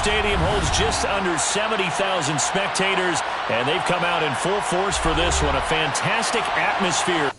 Stadium holds just under 70,000 spectators, and they've come out in full force for this one. A fantastic atmosphere.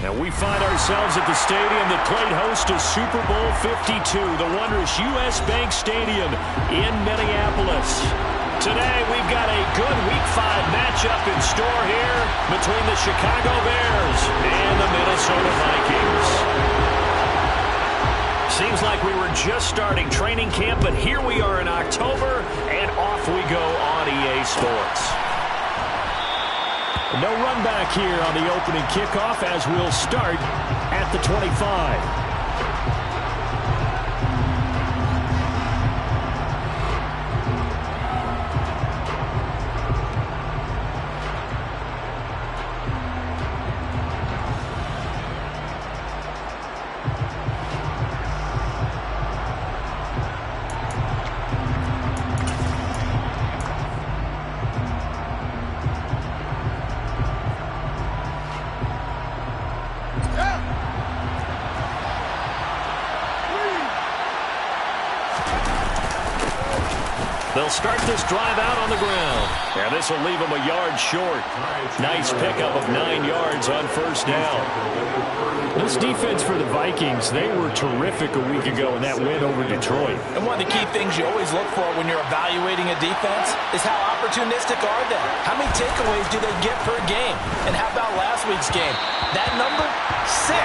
And we find ourselves at the stadium that played host to Super Bowl 52, the wondrous U.S. Bank Stadium in Minneapolis. Today, we've got a good Week 5 matchup in store here between the Chicago Bears and the Minnesota Vikings. Seems like we were just starting training camp, but here we are in October, and off we go on EA Sports. No run back here on the opening kickoff as we'll start at the 25. They'll start this drive out on the ground. And this will leave them a yard short. Nice pickup of 9 yards on first down. This defense for the Vikings, they were terrific a week ago in that win over Detroit. And one of the key things you always look for when you're evaluating a defense is how opportunistic are they? How many takeaways do they get per game? And how about last week's game? That number, 6.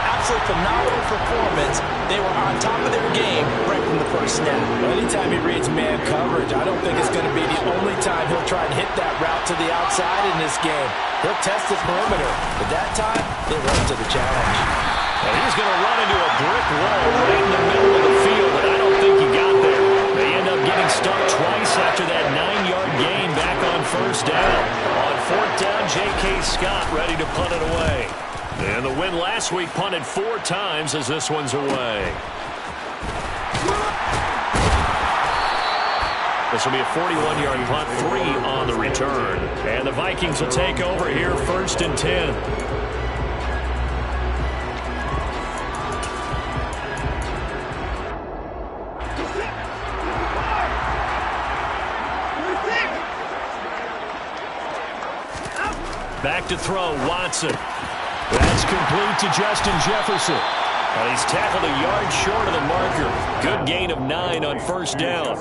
Absolutely phenomenal performance. They were on top of their game right from the first snap. Well, anytime he reads man coverage, I don't think it's going to be the only time he'll try and hit that route to the outside in this game. He'll test the perimeter, but that time, he'll run to the challenge. And he's going to run into a brick wall right in the middle of the field, but I don't think he got there. They end up getting stuck twice after that 9-yard gain back on first down. On fourth down, J.K. Scott ready to punt it away. And the win last week punted 4 times as this one's away. This will be a 41-yard punt, 3 on the return. And the Vikings will take over here first and 10. Back to throw, Watson. That's complete to Justin Jefferson. And he's tackled a yard short of the marker. Good gain of 9 on first down.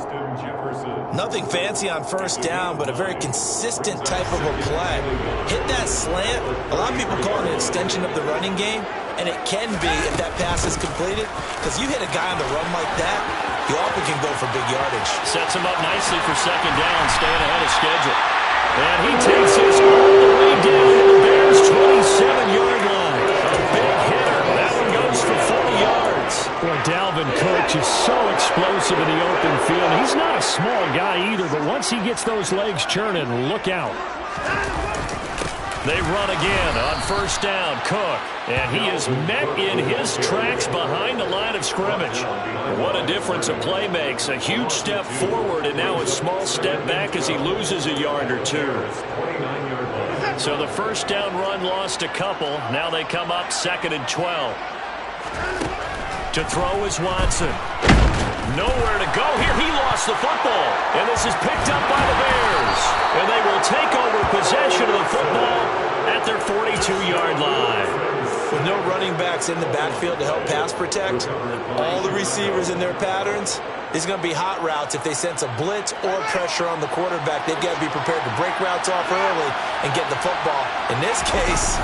Nothing fancy on first down, but a very consistent type of a play. Hit that slant. A lot of people call it an extension of the running game, and it can be if that pass is completed, because you hit a guy on the run like that, you often can go for big yardage. Sets him up nicely for second down, staying ahead of schedule. And he takes this all the way down to the Bears' 27-yard line. A big hitter. That one goes for 40 yards. Boy, Dalvin Cook is so explosive in the open field. He's not a small guy either, but once he gets those legs churning, look out. They run again on first down. Cook. And he is met in his tracks behind the line of scrimmage. What a difference a play makes. A huge step forward and now a small step back as he loses a yard or two. So the first down run lost a couple. Now they come up 2nd and 12. To throw is Watson. Nowhere to go here. He lost the football. And this is picked up by the Bears. And they will take over possession of the football at their 42-yard line. With no running backs in the backfield to help pass protect, all the receivers in their patterns, these are going to be hot routes if they sense a blitz or pressure on the quarterback. They've got to be prepared to break routes off early and get the football. In this case,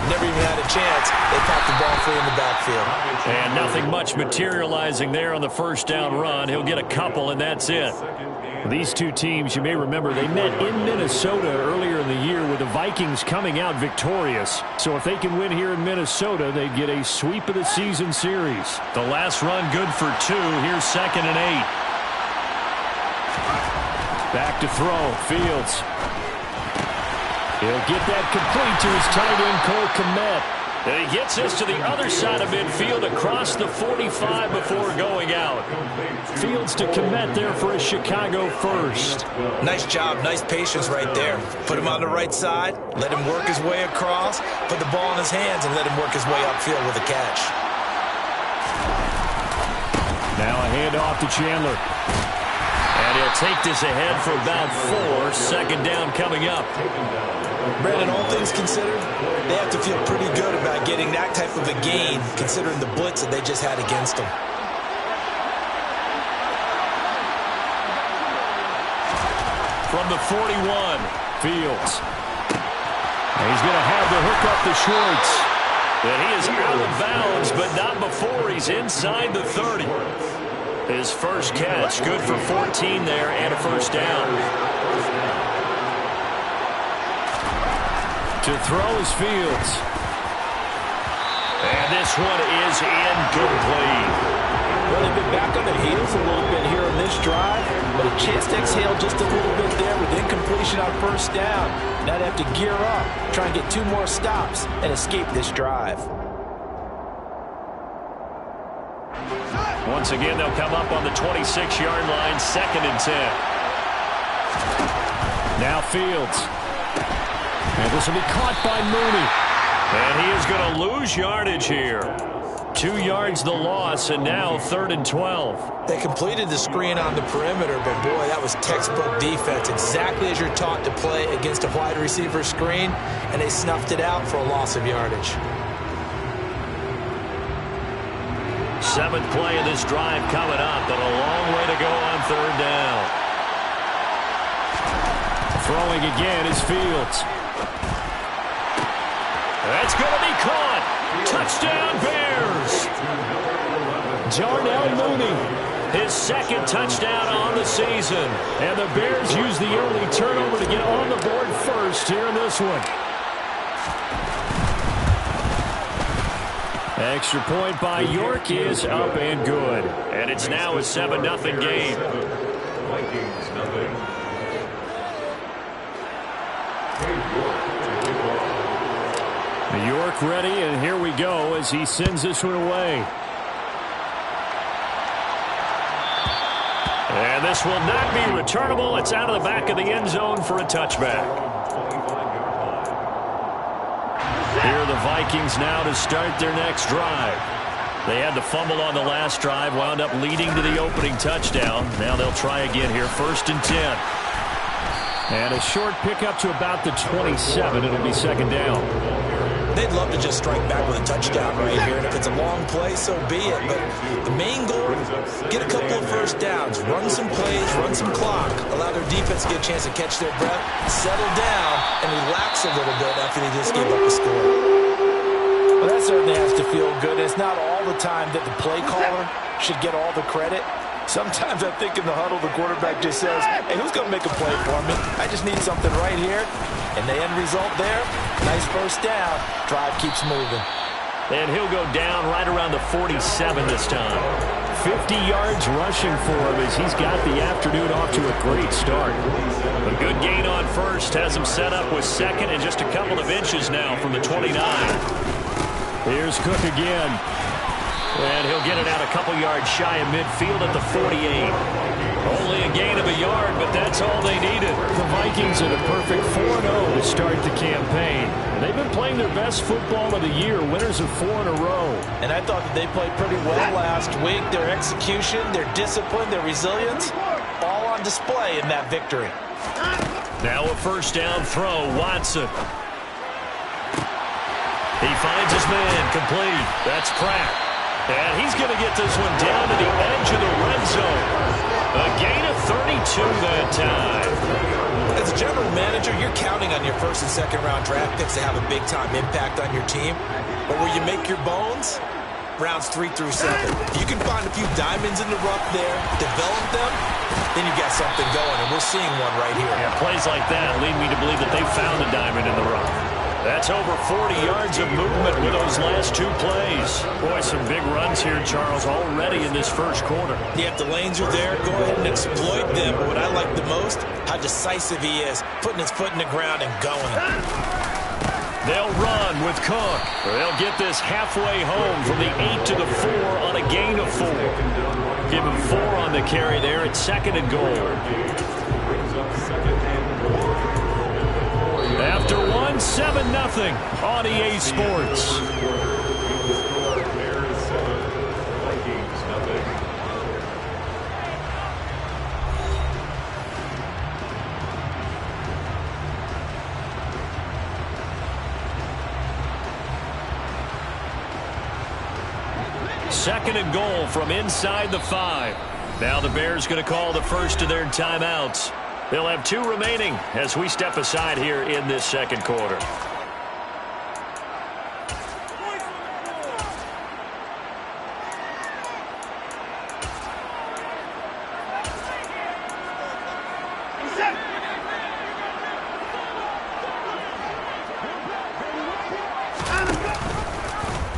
never even had a chance. They popped the ball free in the backfield. And nothing much materializing there on the first down run. He'll get a couple, and that's it. These two teams, you may remember, they met in Minnesota earlier in the year with the Vikings coming out victorious. So if they can win here in Minnesota, they get a sweep of the season series. The last run good for 2. Here's 2nd and 8. Back to throw. Fields. He'll get that complete to his tight end, Cole Kmet. And he gets this to the other side of midfield across the 45 before going out. Fields to Kmet there for a Chicago first. Nice job, nice patience right there. Put him on the right side, let him work his way across, put the ball in his hands, and let him work his way upfield with a catch. Now a handoff to Chandler. And he'll take this ahead for about 4. 2nd down coming up. Brandon, all things considered, they have to feel pretty good about getting that type of a gain, considering the blitz that they just had against them. From the 41, Fields. And he's going to have to hook up the Schwartz. And he is out of bounds, but not before he's inside the 30. His first catch, good for 14 there and a first down. To throw is Fields. And this one is incomplete. Well, they've been back on their heels a little bit here on this drive, but a chance to exhale just a little bit there with incompletion on first down. Now they have to gear up, try and get 2 more stops, and escape this drive. Once again, they'll come up on the 26-yard line, 2nd and 10. Now Fields. And this will be caught by Mooney. And he is going to lose yardage here. 2 yards the loss, and now 3rd and 12. They completed the screen on the perimeter, but boy, that was textbook defense. Exactly as you're taught to play against a wide receiver screen, and they snuffed it out for a loss of yardage. 7th play of this drive coming up, but a long way to go on 3rd down. Throwing again is Fields. That's going to be caught. Touchdown, Bears. Darnell Mooney, his 2nd touchdown on the season. And the Bears use the early turnover to get on the board first here in this one. Extra point by York is up and good. And it's now a 7-0 game. Vikings, nothing. York ready, and here we go as he sends this one away. And this will not be returnable. It's out of the back of the end zone for a touchback. Here are the Vikings now to start their next drive. They had the fumble on the last drive, wound up leading to the opening touchdown. Now they'll try again here, 1st and 10. And a short pickup to about the 27. It'll be 2nd down. They'd love to just strike back with a touchdown right here, and if it's a long play, so be it. But the main goal, get a couple of first downs, run some plays, run some clock, allow their defense to get a chance to catch their breath, settle down, and relax a little bit after they just gave up a score. Well, that certainly has to feel good. It's not all the time that the play caller should get all the credit. Sometimes I think in the huddle, the quarterback just says, hey, who's going to make a play for me? I just need something right here. And the end result there, nice first down. Drive keeps moving. And he'll go down right around the 47 this time. 50 yards rushing for him as he's got the afternoon off to a great start. A good gain on first has him set up with second and just a couple of inches now from the 29. Here's Cook again. And he'll get it out a couple yards shy of midfield at the 48. Only a gain of a yard, but that's all they needed. The Vikings are the perfect 4-0 to start the campaign. They've been playing their best football of the year, winners of 4 in a row. And I thought that they played pretty well last week. Their execution, their discipline, their resilience, all on display in that victory. Now a first down throw, Watson. He finds his man, complete. That's Pratt. And he's going to get this one down to the edge of the red zone. A gain of 32 that time. As a general manager, you're counting on your first and second round draft picks to have a big-time impact on your team. But where you make your bones, rounds 3 through 7. If you can find a few diamonds in the rough there, develop them, then you got something going, and we're seeing one right here. Yeah, plays like that lead me to believe that they found a diamond in the rough. That's over 40 yards of movement with those last 2 plays. Boy, some big runs here, Charles, already in this first quarter. Yeah, if the lanes are there, go ahead and exploit them. But what I like the most, how decisive he is, putting his foot in the ground and going. They'll run with Cook. They'll get this halfway home from the 8 to the 4 on a gain of 4. Give him 4 on the carry there at 2nd and goal. After 1, 7-0 on EA Sports. Second and goal from inside the 5. Now the Bears going to call the first of their timeouts. They'll have 2 remaining as we step aside here in this second quarter.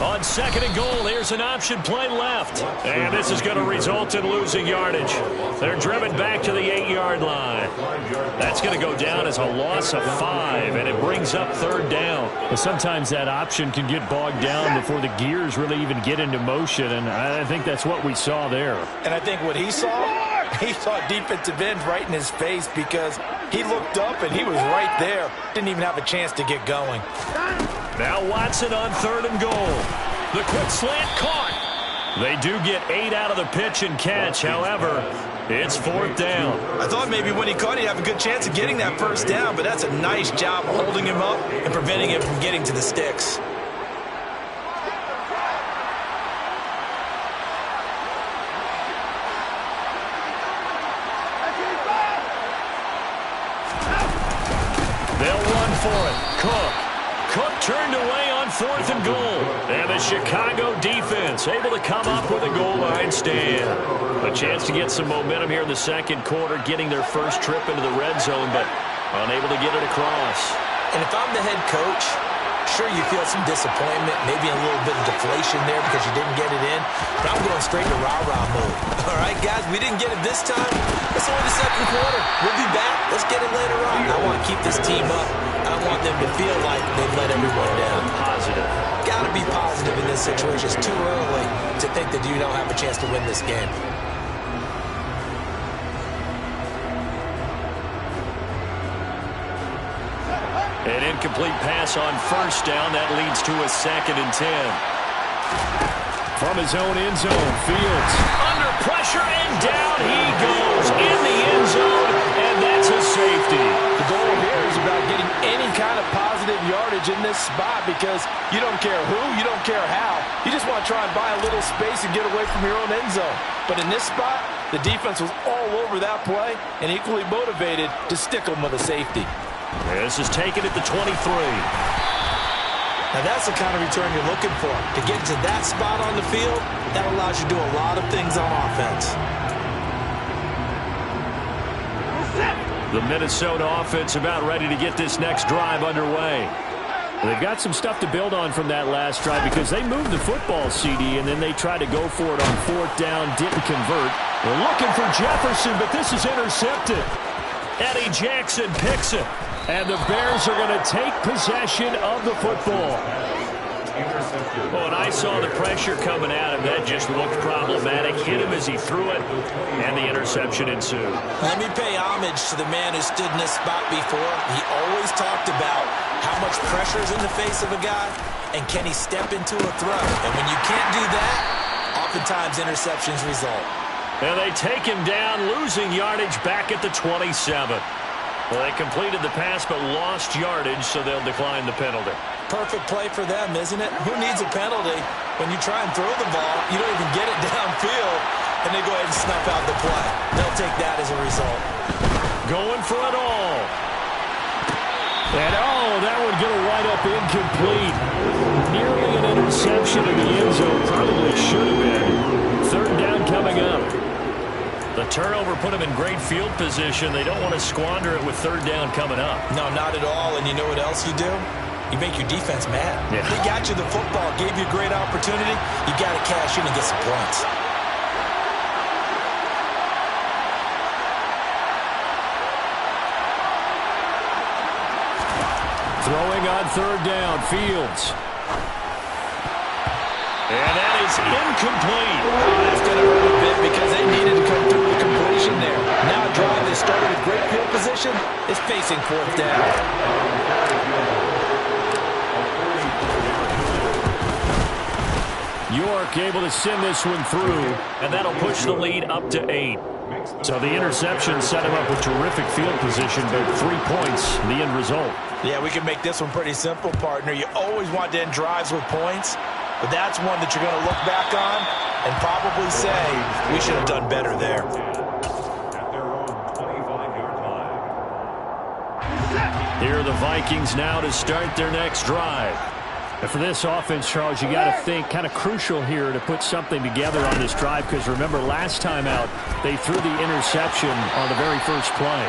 On second and goal, here's an option play left. And this is going to result in losing yardage. They're driven back to the 8-yard line. That's going to go down as a loss of 5, and it brings up 3rd down. Well, sometimes that option can get bogged down before the gears really even get into motion, and I think that's what we saw there. And I think what he saw defensive end right in his face because he looked up and he was right there. Didn't even have a chance to get going. Now Watson on 3rd and goal. The quick slant caught. They do get 8 out of the pitch and catch. However, it's 4th down. I thought maybe when he caught it, he'd have a good chance of getting that first down, but that's a nice job of holding him up and preventing him from getting to the sticks. They'll run for it. Cook turned away on 4th and goal. And the Chicago defense able to come up with a goal line stand. A chance to get some momentum here in the second quarter, getting their first trip into the red zone, but unable to get it across. And if I'm the head coach, sure you feel some disappointment, maybe a little bit of deflation there because you didn't get it in, but I'm going straight to rah-rah mode. All right, guys, we didn't get it this time. It's only the second quarter. We'll be back. Let's get it later on. I want to keep this team up. I want them to feel like they've let everyone down. Positive. Got to be positive in this situation. It's too early to think that you don't have a chance to win this game. An incomplete pass on first down. That leads to a 2nd and 10. From his own end zone, Fields. Under pressure, and down he goes in the end zone, and that's a safety. The goal here is about getting any kind of positive yardage in this spot because you don't care who, you don't care how. You just want to try and buy a little space and get away from your own end zone. But in this spot, the defense was all over that play and equally motivated to stick them with a safety. This is taken at the 23. Now that's the kind of return you're looking for. To get to that spot on the field, that allows you to do a lot of things on offense. The Minnesota offense about ready to get this next drive underway. They've got some stuff to build on from that last drive because they moved the football, CD, and then they tried to go for it on 4th down, didn't convert. They're looking for Jefferson, but this is intercepted. Eddie Jackson picks it, and the Bears are going to take possession of the football. Oh, and I saw the pressure coming at him. That just looked problematic. Hit him as he threw it, and the interception ensued. Let me pay homage to the man who stood in this spot before. He always talked about how much pressure is in the face of a guy, and can he step into a throw? And when you can't do that, oftentimes interceptions result. And they take him down, losing yardage back at the 27. Well, they completed the pass but lost yardage, so they'll decline the penalty. Perfect play for them, isn't it? Who needs a penalty when you try and throw the ball, you don't even get it downfield, and they go ahead and snuff out the play. They'll take that as a result. Going for it all. And, that would get a wind up incomplete. Nearly an interception in the end zone. Probably should have been. 3rd down coming up. The turnover put them in great field position. They don't want to squander it with 3rd down coming up. No, not at all. And you know what else you do? You make your defense mad. Yeah. They got you the football, gave you a great opportunity. You got to cash in and get some points. Throwing on 3rd down, Fields. And that is incomplete. That's going to hurt a bit because they needed to come through with a completion there. Now a drive that started with great field position is facing 4th down. York able to send this one through, and that'll push the lead up to 8. So the interception set him up with terrific field position, but 3 points, the end result. Yeah, we can make this one pretty simple, partner. You always want to end drives with points, but that's one that you're going to look back on and probably say, we should have done better there. Here are the Vikings now to start their next drive. And for this offense, Charles, you got to think kind of crucial here to put something together on this drive because remember last time out, they threw the interception on the very first play.